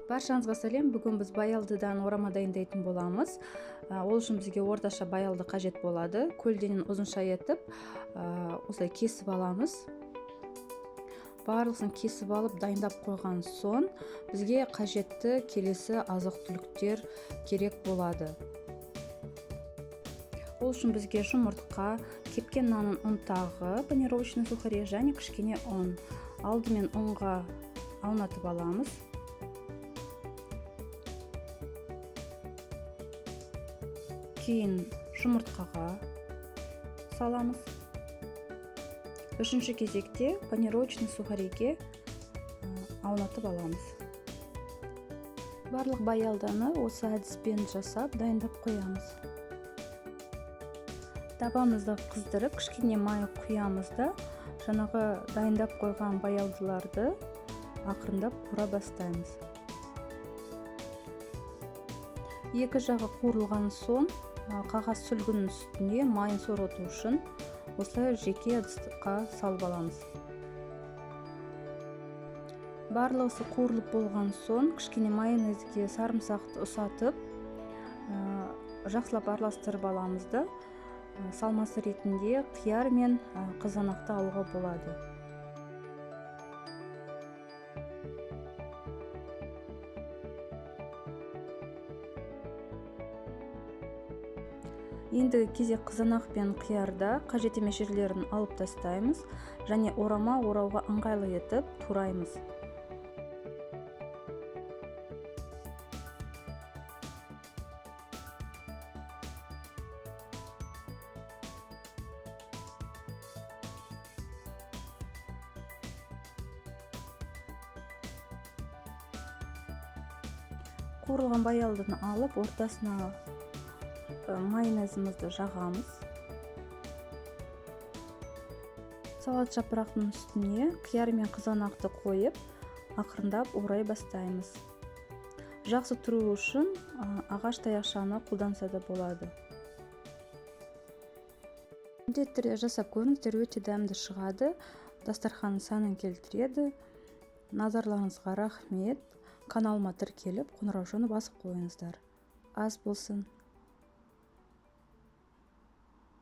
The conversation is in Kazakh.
Баршаңызға сәлем. Бүгін біз баялдыдан орама дайындайтын боламыз. Ол үшін бізге орташа баялды қажет болады. Көлденең ұзынша етіп, осылай кесіп аламыз. Барлығын кесіп алып, дайындап қойған соң, бізге қажетті келесі азық-түліктер керек болады. Ол үшін бізге жұмыртқа, кепкен нанның ұнтағы, панировочный сухари және кішкене ұн. Алдымен ұнға аунатып аламыз. Кейін жұмыртқаға саламыз. Үшінші кезекте панировочный сухариге аунатып аламыз. Барлық баялданы осы әдіспен жасап дайындап қоямыз. Табамызды қыздырып, кішкене май құямыз да, жаңағы дайындап қойған баялдыларды ақырындап қуыра бастаймыз. Екі жағы қуырылған соң, қағаз сүлгінің үстіне майын сорғыту үшін осылай жеке ыдысқа салып аламыз. Барлығы қуырылып болған соң, кішкене майонезге сарымсақты ұсатып, жақсылап араластырып аламыз да, салмасы ретінде қияр мен қызанақты алуға болады. Ендігі кезек қызанақ пен қиярда қажет емес жерлерін алып тастаймыз және орама орауға ыңғайлы етіп тураймыз. Қуырылған баялдыны алып, ортасына майонезімізді жағамыз. Салат жапырақтың үстіне қияр мен қызанақты қойып, ақырындап орай бастаймыз. Жақсы тұру үшін ағаш таяқшаны қолданса да болады. Міндетті түрде жасап көріңіздер, өте дәмді шығады, дастарханның сәнін келтіреді. Назарларыңызға рахмет. Каналыма тіркеліп, қоңырау басып қойыңыздар. Ас болсын.